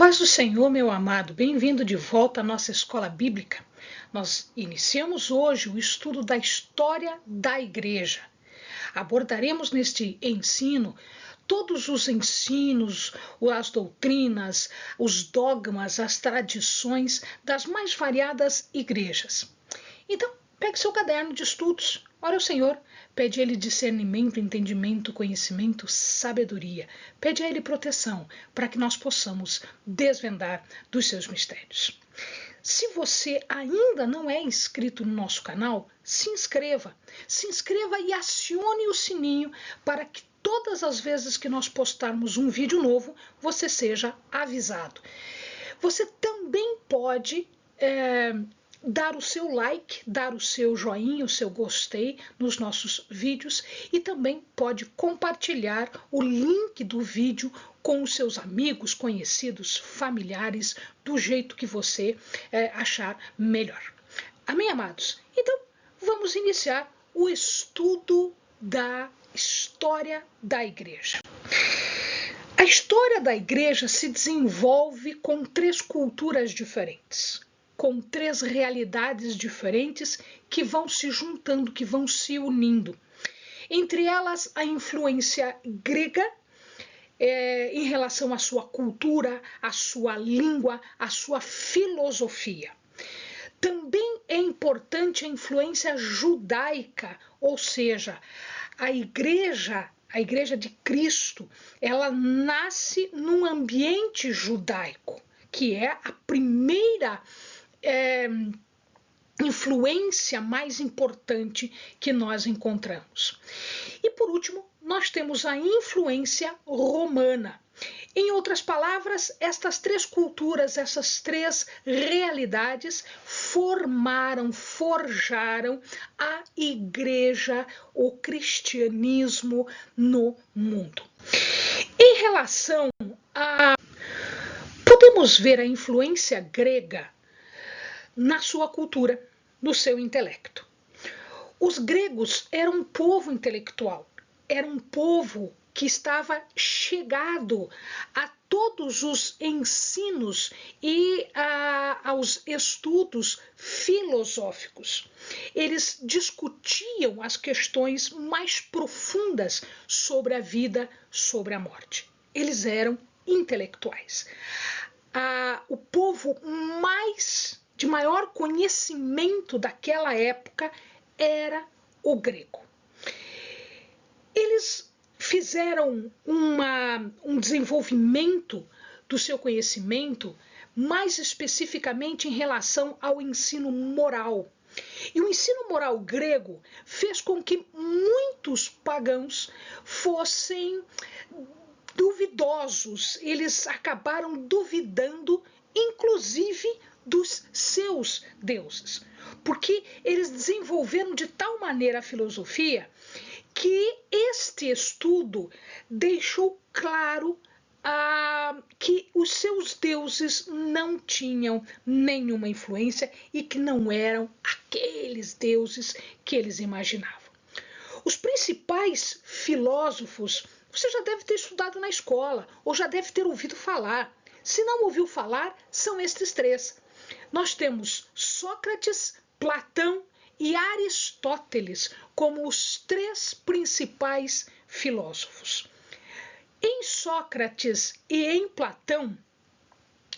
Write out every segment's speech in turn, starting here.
paz do Senhor, meu amado, bem-vindo de volta à nossa escola bíblica. Nós iniciamos hoje o estudo da história da igreja. Abordaremos neste ensino todos os ensinos, as doutrinas, os dogmas, as tradições das mais variadas igrejas. Então, pegue seu caderno de estudos, ore ao Senhor, pede a Ele discernimento, entendimento, conhecimento, sabedoria. Pede a Ele proteção para que nós possamos desvendar dos seus mistérios. Se você ainda não é inscrito no nosso canal, se inscreva. Se inscreva e acione o sininho para que todas as vezes que nós postarmos um vídeo novo, você seja avisado. Você também pode dar o seu like, dar o seu joinha, o seu gostei nos nossos vídeos e também pode compartilhar o link do vídeo com os seus amigos, conhecidos, familiares, do jeito que você achar melhor. Amém, amados? Então, vamos iniciar o estudo da história da igreja. A história da igreja se desenvolve com três culturas diferentes, com três realidades diferentes que vão se juntando, que vão se unindo. Entre elas, a influência grega em relação à sua cultura, à sua língua, à sua filosofia. Também é importante a influência judaica, ou seja, a igreja de Cristo, ela nasce num ambiente judaico, que é a primeira influência mais importante que nós encontramos. E por último, nós temos a influência romana. Em outras palavras, estas três culturas, essas três realidades forjaram a igreja, o cristianismo no mundo. Em relação a... Podemos ver a influência grega na sua cultura, no seu intelecto. Os gregos eram um povo intelectual, era um povo que estava chegado a todos os ensinos e aos estudos filosóficos. Eles discutiam as questões mais profundas sobre a vida, sobre a morte. Eles eram intelectuais. O povo de maior conhecimento daquela época era o grego. Eles fizeram um desenvolvimento do seu conhecimento, mais especificamente em relação ao ensino moral. E o ensino moral grego fez com que muitos pagãos fossem duvidosos, eles acabaram duvidando, inclusive, dos seus deuses, porque eles desenvolveram de tal maneira a filosofia que este estudo deixou claro que os seus deuses não tinham nenhuma influência e que não eram aqueles deuses que eles imaginavam. Os principais filósofos você já deve ter estudado na escola ou já deve ter ouvido falar. Se não ouviu falar, são estes três. Nós temos Sócrates, Platão e Aristóteles como os três principais filósofos. Em Sócrates e em Platão,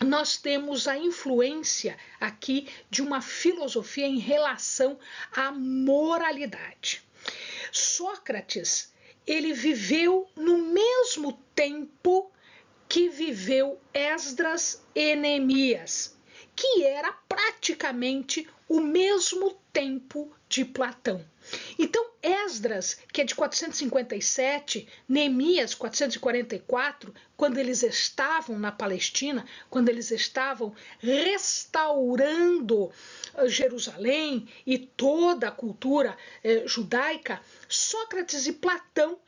nós temos a influência aqui de uma filosofia em relação à moralidade. Sócrates, ele viveu no mesmo tempo que viveu Esdras e Neemias, que era praticamente o mesmo tempo de Platão. Então, Esdras, que é de 457, Neemias, 444, quando eles estavam na Palestina, quando eles estavam restaurando Jerusalém e toda a cultura judaica, Sócrates e Platão,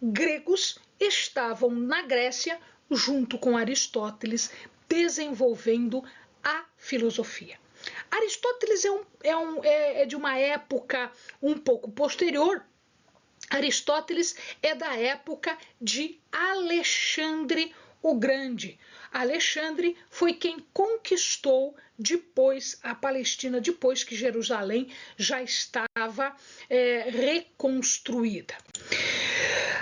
gregos, estavam na Grécia junto com Aristóteles, desenvolvendo a filosofia. Aristóteles é de uma época um pouco posterior. Aristóteles é da época de Alexandre o Grande. Alexandre foi quem conquistou depois a Palestina, depois que Jerusalém já estava reconstruída.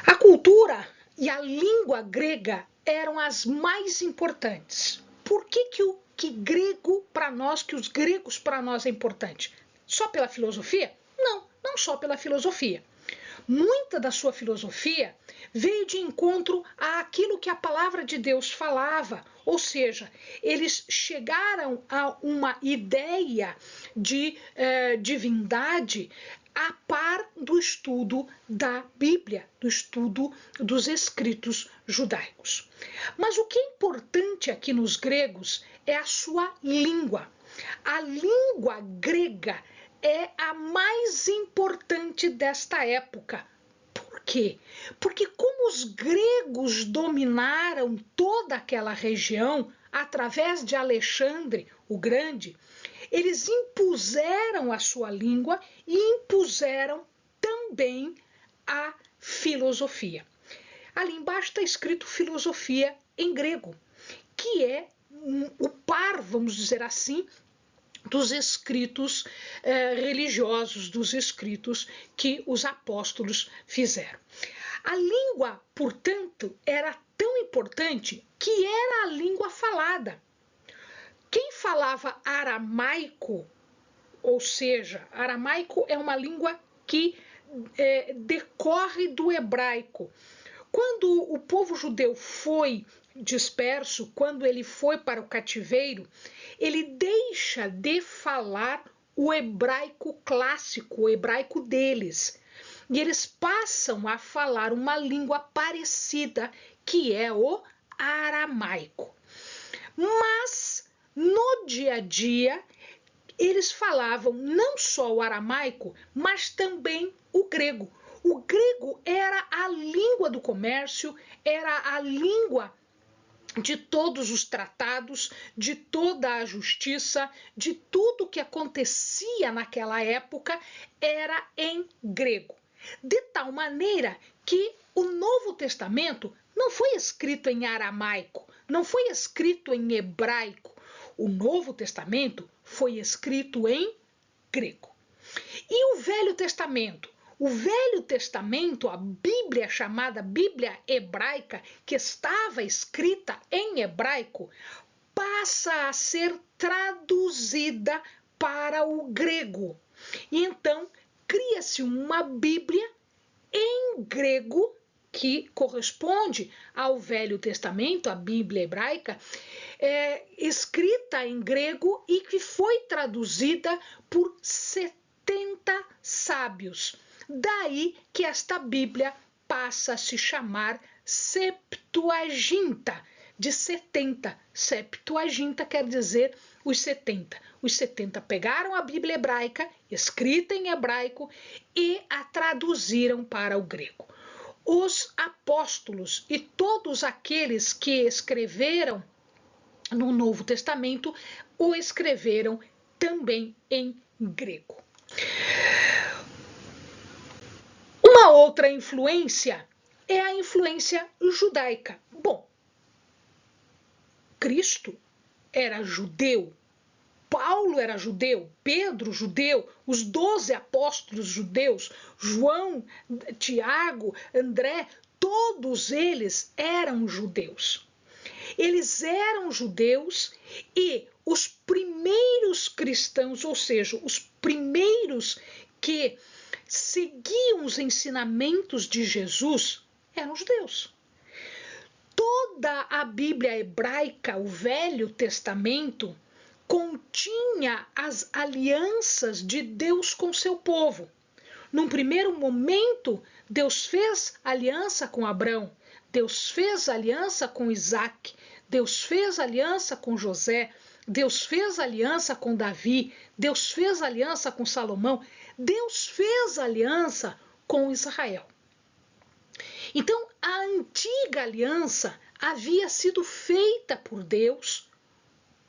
A cultura e a língua grega eram as mais importantes. Por que grego para nós, que os gregos para nós é importante? Só pela filosofia? Não só pela filosofia. Muita da sua filosofia veio de encontro àquilo que a palavra de Deus falava, ou seja, eles chegaram a uma ideia de divindade a par do estudo da Bíblia, do estudo dos escritos judaicos. Mas o que é importante aqui nos gregos é a sua língua. A língua grega é a mais importante desta época. Por quê? Porque como os gregos dominaram toda aquela região através de Alexandre o Grande, eles impuseram a sua língua e impuseram também a filosofia. Ali embaixo está escrito filosofia em grego, que é o par, vamos dizer assim, dos escritos religiosos, dos escritos que os apóstolos fizeram. A língua, portanto, era tão importante que era a língua falada. Quem falava aramaico, ou seja, aramaico é uma língua que decorre do hebraico. Quando o povo judeu foi disperso, quando ele foi para o cativeiro, ele deixa de falar o hebraico clássico, o hebraico deles. E eles passam a falar uma língua parecida, que é o aramaico. Mas, no dia a dia, eles falavam não só o aramaico, mas também o grego. O grego era a língua do comércio, era a língua de todos os tratados, de toda a justiça, de tudo que acontecia naquela época, era em grego. De tal maneira que o Novo Testamento não foi escrito em aramaico, não foi escrito em hebraico. O Novo Testamento foi escrito em grego. E o Velho Testamento? O Velho Testamento, a Bíblia chamada Bíblia Hebraica, que estava escrita em hebraico, passa a ser traduzida para o grego. E então cria-se uma Bíblia em grego, que corresponde ao Velho Testamento, a Bíblia Hebraica, escrita em grego e que foi traduzida por 70 sábios. Daí que esta Bíblia passa a se chamar Septuaginta, de 70. Septuaginta quer dizer os 70. Os 70 pegaram a Bíblia hebraica, escrita em hebraico, e a traduziram para o grego. Os apóstolos e todos aqueles que escreveram no Novo Testamento o escreveram também em grego. Uma outra influência é a influência judaica. Bom, Cristo era judeu, Paulo era judeu, Pedro judeu, os 12 apóstolos judeus, João, Tiago, André, todos eles eram judeus. Eles eram judeus e os primeiros cristãos, ou seja, os primeiros que seguiam os ensinamentos de Jesus, eram judeus. Toda a Bíblia hebraica, o Velho Testamento, continha as alianças de Deus com seu povo. Num primeiro momento, Deus fez aliança com Abraão, Deus fez aliança com Isaac, Deus fez aliança com José, Deus fez aliança com Davi, Deus fez aliança com Salomão, Deus fez aliança com Israel. Então, a antiga aliança havia sido feita por Deus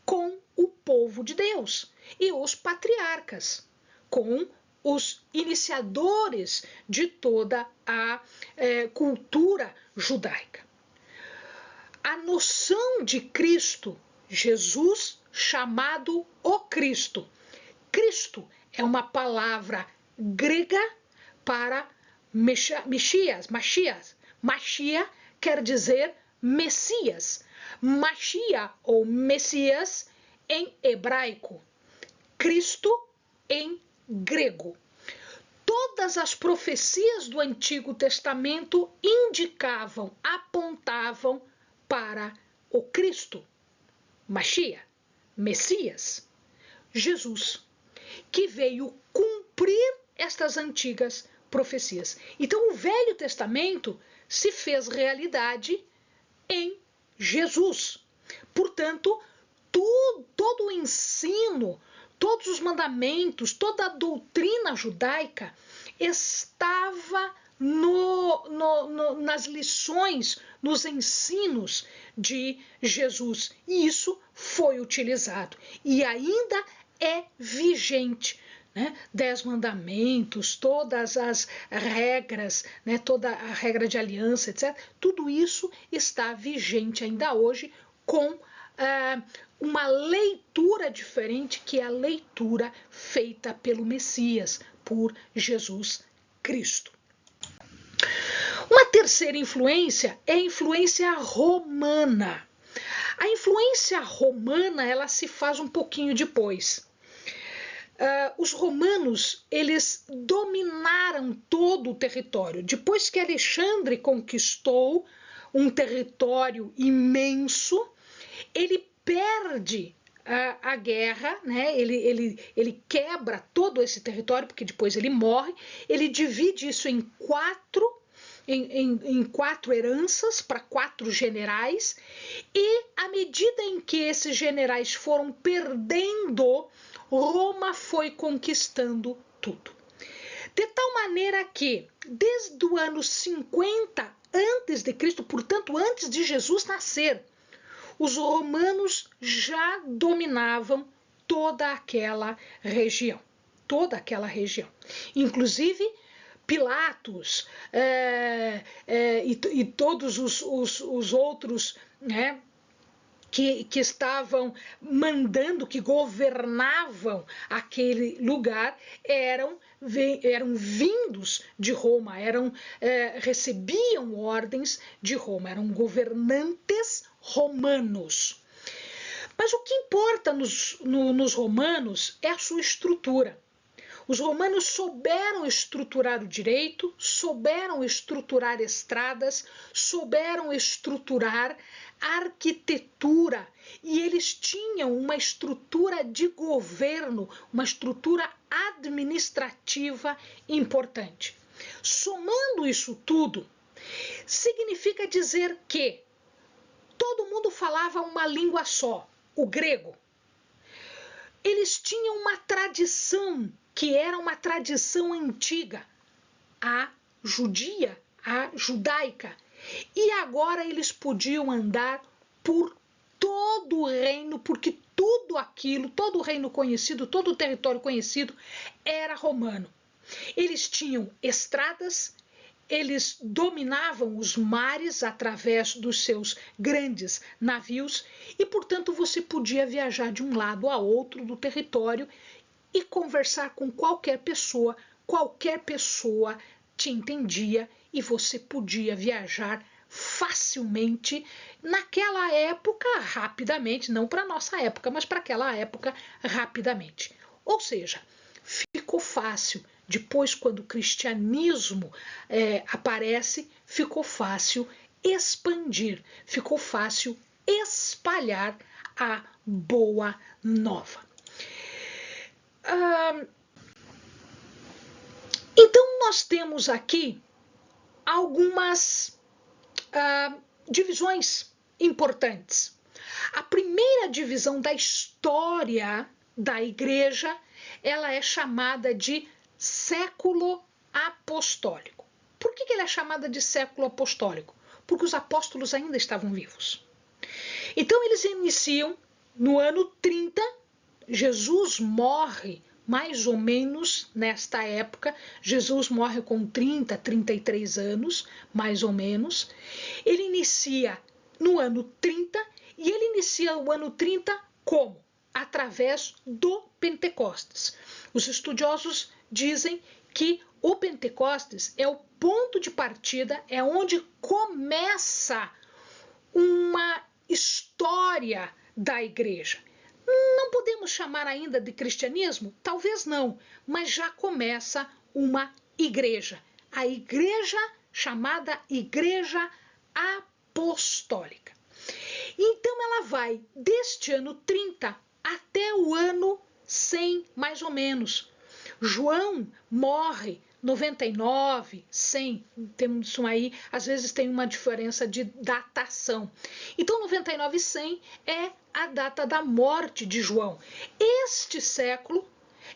com o povo de Deus e os patriarcas, com os iniciadores de toda a cultura judaica. a noção de Cristo, Jesus chamado o Cristo. Cristo é uma palavra grega para Mashiach. Mashiach quer dizer Messias. Mashiach ou Messias em hebraico. Cristo em grego. Todas as profecias do Antigo Testamento indicavam, apontavam para o Cristo, Mashiach, Messias, Jesus, que veio cumprir estas antigas profecias. Então, o Velho Testamento se fez realidade em Jesus. Portanto, todo o ensino, todos os mandamentos, toda a doutrina judaica estava nas lições, nos ensinos de Jesus. E isso foi utilizado e ainda é vigente. 10 mandamentos, todas as regras, toda a regra de aliança, etc. Tudo isso está vigente ainda hoje com uma leitura diferente, que é a leitura feita pelo Messias, por Jesus Cristo. Uma terceira influência é a influência romana. A influência romana, ela se faz um pouquinho depois. Os romanos, eles dominaram todo o território. Depois que Alexandre conquistou um território imenso, ele perde a guerra, ele quebra todo esse território, porque depois ele morre, ele divide isso em quatro heranças para 4 generais, e à medida em que esses generais foram perdendo, Roma foi conquistando tudo. De tal maneira que, desde o ano 50 a.C., portanto antes de Jesus nascer, os romanos já dominavam toda aquela região. Inclusive, Pilatos e todos os outros, que estavam mandando, que governavam aquele lugar, eram vindos de Roma, recebiam ordens de Roma, eram governantes romanos. Mas o que importa nos romanos é a sua estrutura. Os romanos souberam estruturar o direito, souberam estruturar estradas, souberam estruturar arquitetura, e eles tinham uma estrutura de governo, uma estrutura administrativa importante. Somando isso tudo, significa dizer que todo mundo falava uma língua só, o grego. Eles tinham uma tradição que era uma tradição antiga, a judia, a judaica. E agora eles podiam andar por todo o reino, porque tudo aquilo, todo o reino conhecido, todo o território conhecido era romano. Eles tinham estradas, eles dominavam os mares através dos seus grandes navios e, portanto, você podia viajar de um lado a outro do território e conversar com qualquer pessoa te entendia e você podia viajar facilmente naquela época, rapidamente, não para nossa época, mas para aquela época, rapidamente. Ou seja, ficou fácil. Depois, quando o cristianismo aparece, ficou fácil expandir, ficou fácil espalhar a boa nova. Então, nós temos aqui algumas divisões importantes. A primeira divisão da história da igreja, ela é chamada de século apostólico. Por que ela é chamada de século apostólico? Porque os apóstolos ainda estavam vivos. Então, eles iniciam no ano 30, Jesus morre mais ou menos nesta época. Jesus morre com 33 anos, mais ou menos. Ele inicia no ano 30, e ele inicia o ano 30 como? Através do Pentecostes. Os estudiosos dizem que o Pentecostes é o ponto de partida, é onde começa uma história da igreja. Não podemos chamar ainda de cristianismo? Talvez não, mas já começa uma igreja. A igreja chamada Igreja Apostólica. Então ela vai deste ano 30 até o ano 100, mais ou menos. João morre 99, 100, temos aí, às vezes tem uma diferença de datação. Então 99 e 100 é a data da morte de João. Este século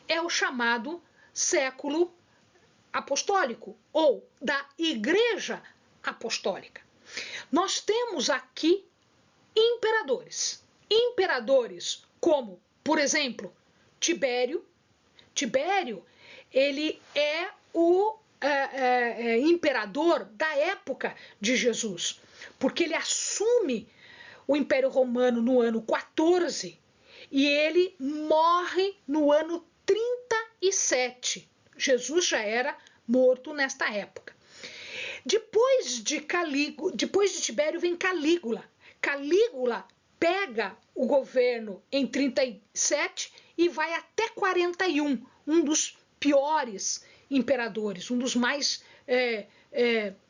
é o chamado século apostólico ou da Igreja Apostólica. Nós temos aqui imperadores. Imperadores como, por exemplo, Tibério. Tibério, ele é o imperador da época de Jesus, porque ele assume o Império Romano no ano 14 e ele morre no ano 37. Jesus já era morto nesta época. Depois de Tibério vem Calígula. Calígula pega o governo em 37 e vai até 41, um dos piores imperadores, um dos mais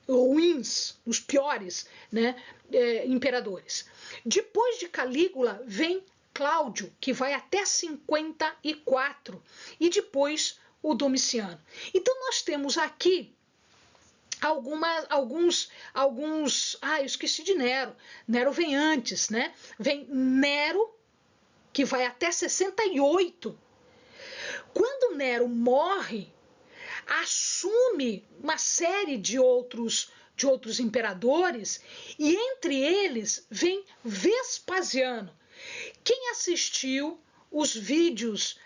ruins, os piores, né, imperadores. Depois de Calígula vem Cláudio, que vai até 54, e depois o Domiciano. Então nós temos aqui alguns, eu esqueci de Nero. Nero vem antes, né? Vem Nero, que vai até 68. Quando Nero morre, assume uma série de outros imperadores, e entre eles vem Vespasiano. Quem assistiu os vídeos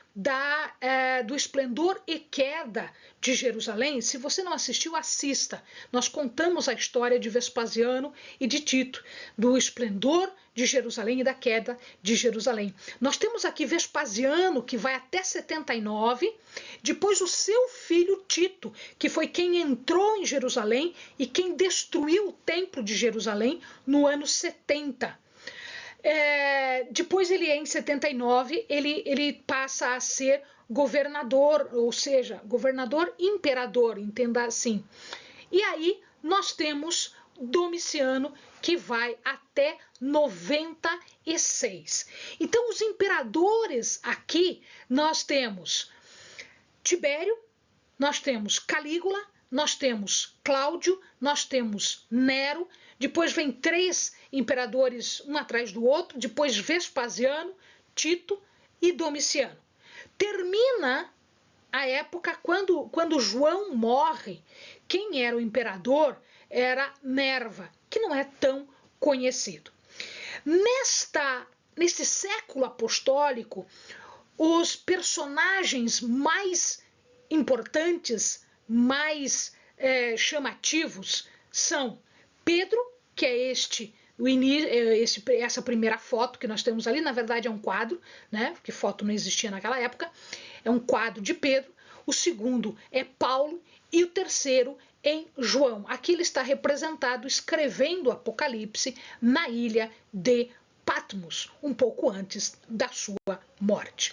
do esplendor e queda de Jerusalém, se você não assistiu, assista. Nós contamos a história de Vespasiano e de Tito, do esplendor de Jerusalém e da queda de Jerusalém. Nós temos aqui Vespasiano, que vai até 79, depois o seu filho Tito, que foi quem entrou em Jerusalém e quem destruiu o templo de Jerusalém no ano 70. Depois ele, em 79, ele passa a ser governador, ou seja, governador imperador, entenda assim. E aí nós temos Domiciano, que vai até 96. Então os imperadores aqui, nós temos Tibério, nós temos Calígula, nós temos Cláudio, nós temos Nero, depois vem 3 imperadores um atrás do outro, depois Vespasiano, Tito e Domiciano. Termina a época quando João morre. Quem era o imperador era Nerva, que não é tão conhecido. Nesse século apostólico, os personagens mais importantes, mais chamativos, são Pedro, que é essa primeira foto que nós temos ali, na verdade é um quadro, né? Porque foto não existia naquela época, é um quadro de Pedro. O segundo é Paulo e o terceiro em João. Aqui ele está representado escrevendo o Apocalipse na ilha de Patmos, um pouco antes da sua morte.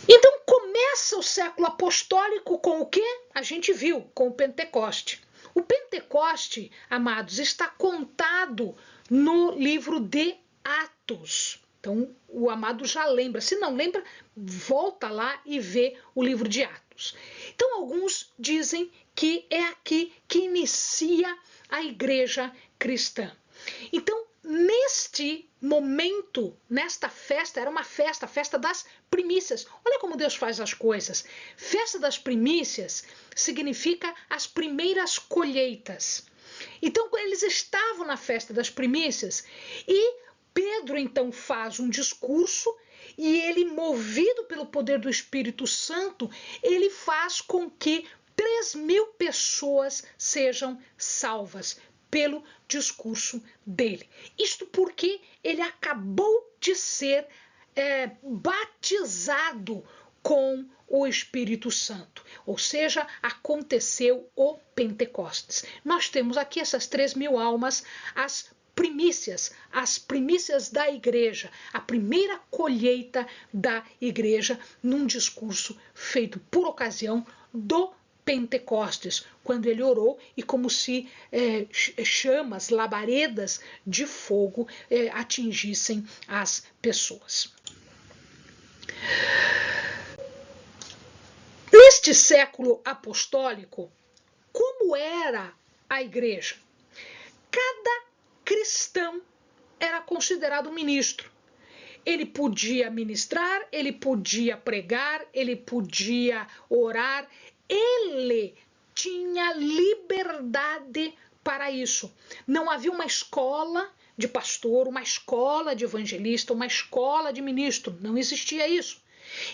Então começa o século apostólico com o quê? A gente viu, com o Pentecoste. O Pentecoste, amados, está contado no livro de Atos. Então, o amado já lembra. Se não lembra, volta lá e vê o livro de Atos. Então, alguns dizem que é aqui que inicia a igreja cristã. Então, neste momento, nesta festa, era uma festa, a festa das primícias. Olha como Deus faz as coisas. Festa das primícias significa as primeiras colheitas. Então, eles estavam na festa das primícias e Pedro, então, faz um discurso e ele, movido pelo poder do Espírito Santo, ele faz com que 3.000 pessoas sejam salvas. pelo discurso dele. Isto porque ele acabou de ser batizado com o Espírito Santo, ou seja, aconteceu o Pentecostes. Nós temos aqui essas 3.000 almas, as primícias da igreja, a primeira colheita da igreja, num discurso feito por ocasião do Pentecostes, quando ele orou e como se chamas, labaredas de fogo atingissem as pessoas. Neste século apostólico, como era a igreja? Cada cristão era considerado ministro. Ele podia ministrar, ele podia pregar, ele podia orar, ele tinha liberdade para isso. Não havia uma escola de pastor, uma escola de evangelista, uma escola de ministro. Não existia isso.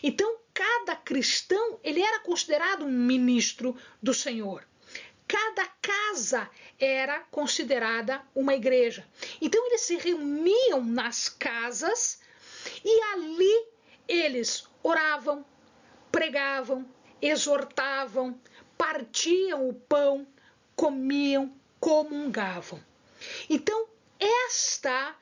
Então, cada cristão, ele era considerado um ministro do Senhor. Cada casa era considerada uma igreja. Então, eles se reuniam nas casas e ali eles oravam, pregavam, exortavam, partiam o pão, comiam, comungavam. Então, esta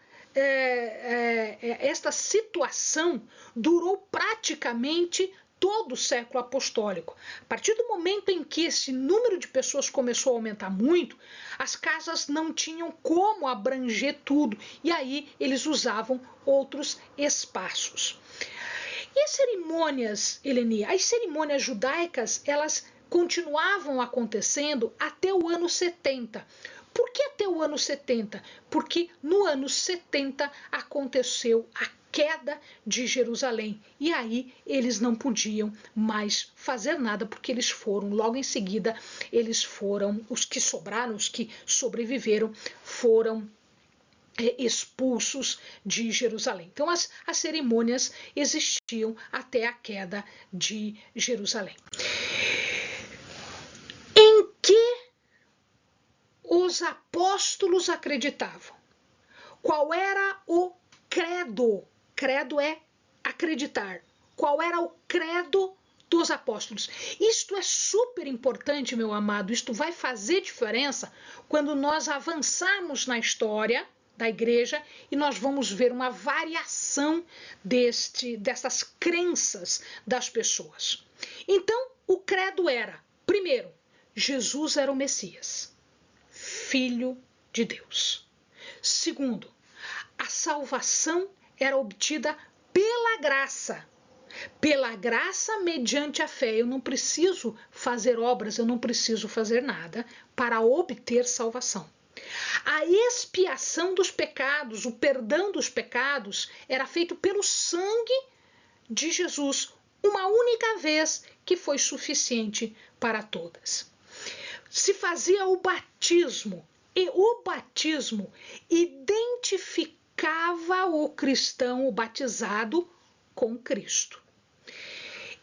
situação durou praticamente todo o século apostólico. A partir do momento em que esse número de pessoas começou a aumentar muito, as casas não tinham como abranger tudo, e aí eles usavam outros espaços. E as cerimônias, Eleni, as cerimônias judaicas, elas continuavam acontecendo até o ano 70. Por que até o ano 70? Porque no ano 70 aconteceu a queda de Jerusalém. E aí eles não podiam mais fazer nada, porque eles foram, logo em seguida, os que sobraram, os que sobreviveram, foram expulsos de Jerusalém. Então as cerimônias existiam até a queda de Jerusalém. Em que os apóstolos acreditavam? Qual era o credo? Credo é acreditar. Qual era o credo dos apóstolos? Isto é super importante, meu amado. Isto vai fazer diferença quando nós avançarmos na história da igreja e nós vamos ver uma variação dessas crenças das pessoas. Então, o credo era, primeiro, Jesus era o Messias, Filho de Deus. Segundo, a salvação era obtida pela graça mediante a fé. Eu não preciso fazer obras, eu não preciso fazer nada para obter salvação. A expiação dos pecados, o perdão dos pecados, era feito pelo sangue de Jesus, uma única vez, que foi suficiente para todas. Se fazia o batismo, e o batismo identificava o cristão, o batizado, com Cristo.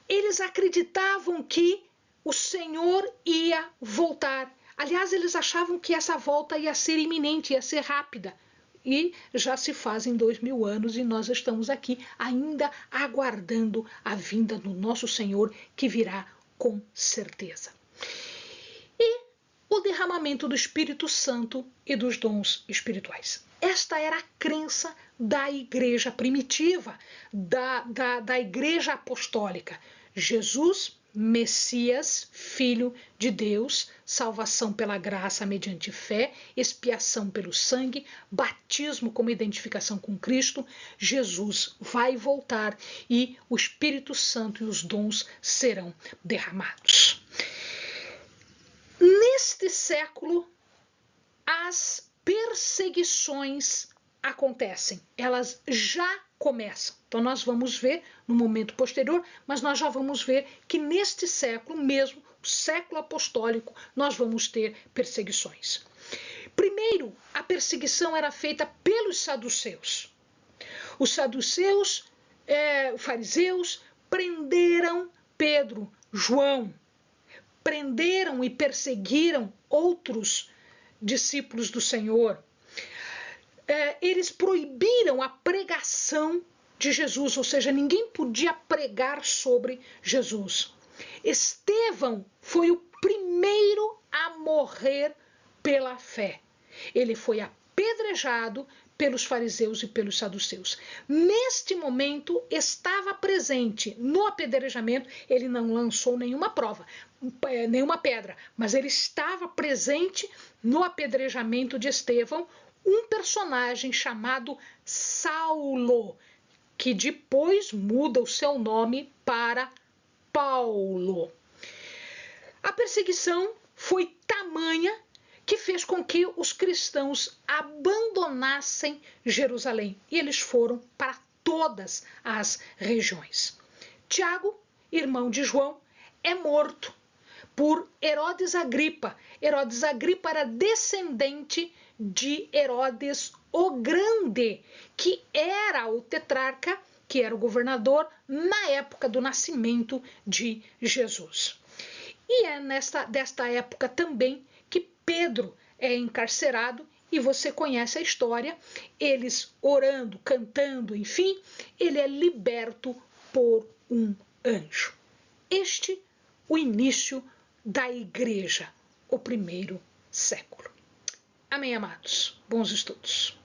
Eles acreditavam que o Senhor ia voltar. Aliás, eles achavam que essa volta ia ser iminente, ia ser rápida. E já se fazem 2000 anos e nós estamos aqui ainda aguardando a vinda do nosso Senhor, que virá com certeza. E o derramamento do Espírito Santo e dos dons espirituais. Esta era a crença da igreja primitiva, da igreja apostólica. Jesus, Messias, Filho de Deus, salvação pela graça mediante fé, expiação pelo sangue, batismo como identificação com Cristo. Jesus vai voltar e o Espírito Santo e os dons serão derramados. Neste século, as perseguições acontecem, elas já começam. Então nós vamos ver no momento posterior, mas nós já vamos ver que neste século mesmo, o século apostólico, nós vamos ter perseguições. Primeiro, a perseguição era feita pelos saduceus. Os saduceus, fariseus, prenderam Pedro, João, prenderam e perseguiram outros discípulos do Senhor, eles proibiram a pregação de Jesus, ou seja, ninguém podia pregar sobre Jesus. Estevão foi o primeiro a morrer pela fé. Ele foi apedrejado pelos fariseus e pelos saduceus. Neste momento, estava presente no apedrejamento, ele não lançou nenhuma pedra, mas ele estava presente no apedrejamento de Estevão, um personagem chamado Saulo, que depois muda o seu nome para Paulo. A perseguição foi tamanha que fez com que os cristãos abandonassem Jerusalém, e eles foram para todas as regiões. Tiago, irmão de João, é morto por Herodes Agripa. Herodes Agripa era descendente de Herodes o Grande, que era o tetrarca, que era o governador na época do nascimento de Jesus. E é desta época também que Pedro é encarcerado, e você conhece a história, eles orando, cantando, enfim, ele é liberto por um anjo. Este o início da igreja, o primeiro século. Amém, amados? Bons estudos.